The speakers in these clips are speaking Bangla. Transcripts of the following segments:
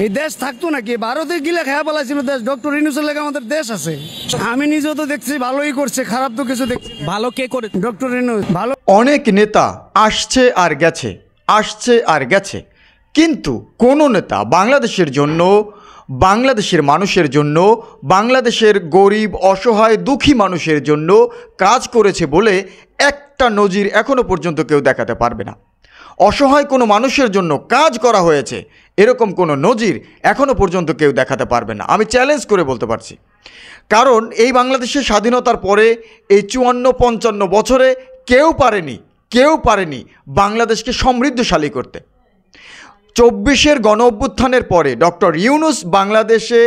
এই দেশ থাকতো নাকি? ভারতে গিলা খেয়া পালাইছিল দেশ। ডক্টর ইউনূসের লেগে আমাদের দেশ আছে। আমি নিজেও তো দেখছি ভালোই করছে, খারাপ তো কিছু দেখছি। ভালো কে করে? ডক্টর ইউনূস ভালো। অনেক নেতা আসছে আর গেছে, আসছে আর গেছে, কিন্তু কোনো নেতা বাংলাদেশের জন্য, বাংলাদেশের মানুষের জন্য, বাংলাদেশের গরিব অসহায় দুঃখী মানুষের জন্য কাজ করেছে বলে একটা নজির এখনো পর্যন্ত কেউ দেখাতে পারবে না। অসহায় কোনো মানুষের জন্য কাজ করা হয়েছে এরকম কোনো নজির এখনো পর্যন্ত কেউ দেখাতে পারবে না। আমি চ্যালেঞ্জ করে বলতে পারছি, কারণ এই বাংলাদেশের স্বাধীনতার পরে এই 54-55 বছরে কেউ পারেনি বাংলাদেশকে সমৃদ্ধশালী করতে। 24-এর গণ অভ্যুত্থানের পরে ডক্টর ইউনূস বাংলাদেশে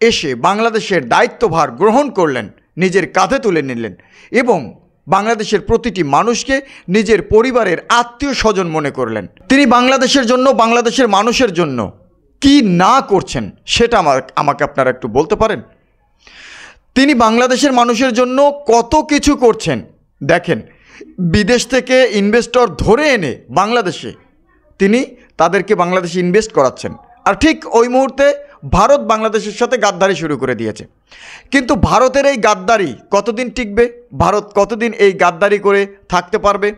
এসে বাংলাদেশের দায়িত্বভার গ্রহণ করলেন, নিজের কাঁধে তুলে নিলেন এবং বাংলাদেশের প্রতিটি মানুষকে নিজের পরিবারের আত্মীয় স্বজন মনে করলেন। তিনি বাংলাদেশের জন্য, বাংলাদেশের মানুষের জন্য কি না করছেন সেটা আমাকে আপনারা একটু বলতে পারেন? তিনি বাংলাদেশের মানুষের জন্য কত কিছু করছেন দেখেন। বিদেশ থেকে ইনভেস্টর ধরে এনে বাংলাদেশে তিনি তাদেরকে বাংলাদেশে ইনভেস্ট করাচ্ছেন, আর ঠিক ওই মুহূর্তে ভারত বাংলাদেশের সাথে গাদ্দারি শুরু করে দিয়েছে। কিন্তু ভারতের এই গাদ্দারি কতদিন টিকবে? ভারত কতদিন এই গাদ্দারি করে থাকতে পারবে?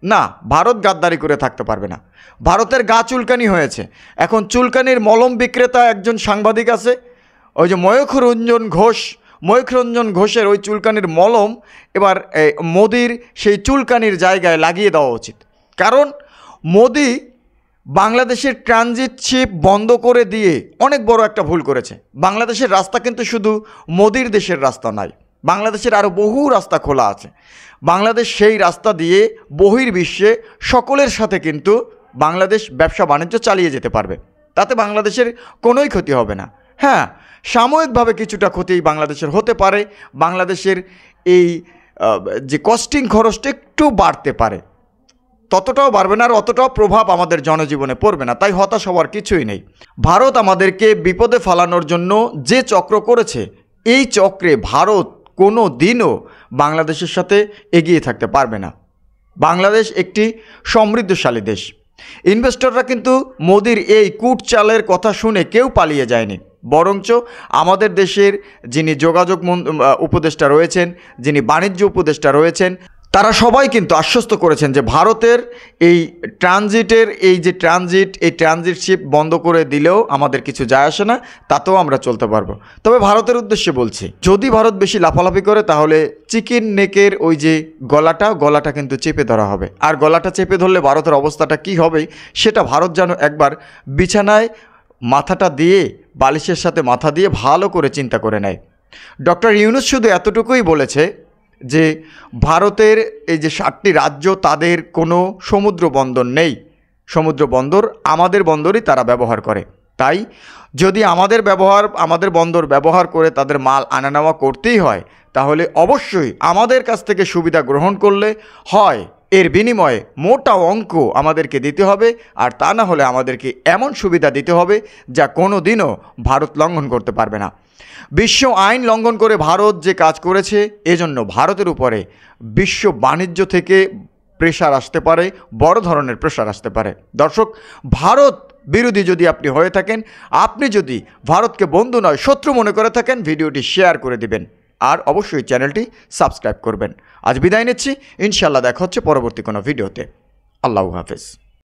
না, ভারত গাদ্দারি করে থাকতে পারবে না। ভারতের গা চুলকানি হয়েছে। এখন চুলকানির মলম বিক্রেতা একজন সাংবাদিক আছে, ওই যে ময়ূখরঞ্জন ঘোষের ওই চুলকানির মলম এবার মোদির সেই চুলকানির জায়গায় লাগিয়ে দেওয়া উচিত। কারণ মোদি বাংলাদেশের ট্রানজিট শিপ বন্ধ করে দিয়ে অনেক বড় একটা ভুল করেছে। বাংলাদেশের রাস্তা কিন্তু শুধু মোদির দেশের রাস্তা নয়, বাংলাদেশের আরও বহু রাস্তা খোলা আছে। বাংলাদেশ সেই রাস্তা দিয়ে বহির্বিশ্বে সকলের সাথে কিন্তু বাংলাদেশ ব্যবসা বাণিজ্য চালিয়ে যেতে পারবে, তাতে বাংলাদেশের কোনোই ক্ষতি হবে না। হ্যাঁ, সাময়িকভাবে কিছুটা ক্ষতি বাংলাদেশের হতে পারে, বাংলাদেশের এই যে কস্টিং খরচটা একটু বাড়তে পারে, ততটাও বাড়বে না আর অতটাও প্রভাব আমাদের জনজীবনে পড়বে না। তাই হতাশ হওয়ার কিছুই নেই। ভারত আমাদেরকে বিপদে ফেলানোর জন্য যে চক্র করেছে, এই চক্রে ভারত কোনো দিনও বাংলাদেশের সাথে এগিয়ে থাকতে পারবে না। বাংলাদেশ একটি সমৃদ্ধশালী দেশ। ইনভেস্টররা কিন্তু মোদির এই কূটচালের কথা শুনে কেউ পালিয়ে যায়নি, বরঞ্চ আমাদের দেশের যিনি যোগাযোগ উপদেষ্টা রয়েছেন, যিনি বাণিজ্য উপদেষ্টা রয়েছেন, তারা সবাই কিন্তু আশ্বস্ত করেছেন যে ভারতের এই ট্রানজিট শিপ বন্ধ করে দিলেও আমাদের কিছু যায় আসে না, তাতেও আমরা চলতে পারবো। তবে ভারতের উদ্দেশ্যে বলছি, যদি ভারত বেশি লাফালাফি করে তাহলে চিকেন নেকের ওই যে গলাটা কিন্তু চেপে ধরা হবে। আর গলাটা চেপে ধরলে ভারতের অবস্থাটা কি হবে সেটা ভারত যেন একবার বিছানায় মাথাটা দিয়ে, বালিশের সাথে মাথা দিয়ে ভালো করে চিন্তা করে নেয়। ডক্টর ইউনূস শুধু এতটুকুই বলেছে যে ভারতের এই যে 7টি রাজ্য, তাদের কোনো সমুদ্র বন্দর নেই, সমুদ্র বন্দর আমাদের বন্দরই তারা ব্যবহার করে। তাই যদি আমাদের বন্দর ব্যবহার করে তাদের মাল আনা নেওয়া করতেই হয়, তাহলে অবশ্যই আমাদের কাছ থেকে সুবিধা গ্রহণ করলে হয় এর বিনিময়ে মোটা অঙ্ক আমাদেরকে দিতে হবে, আর তা না হলে আমাদেরকে এমন সুবিধা দিতে হবে যা কোনো দিনও ভারত লঙ্ঘন করতে পারবে না। বিশ্ব আইন লঙ্ঘন করে ভারত যে কাজ করেছে, এজন্য ভারতের উপরে বিশ্ব বাণিজ্য থেকে প্রেশার আসতে পারে, বড় ধরনের প্রেশার আসতে পারে। দর্শক, ভারত বিরোধী যদি আপনি হয়ে থাকেন, আপনি যদি ভারতকে বন্ধু নয় শত্রু মনে করে থাকেন, ভিডিওটি শেয়ার করে দিবেন আর অবশ্যই চ্যানেলটি সাবস্ক্রাইব করবেন। আজ বিদায় নিচ্ছি, ইনশাআল্লাহ দেখা হচ্ছে পরবর্তী কোনো ভিডিওতে। আল্লাহু হাফেজ।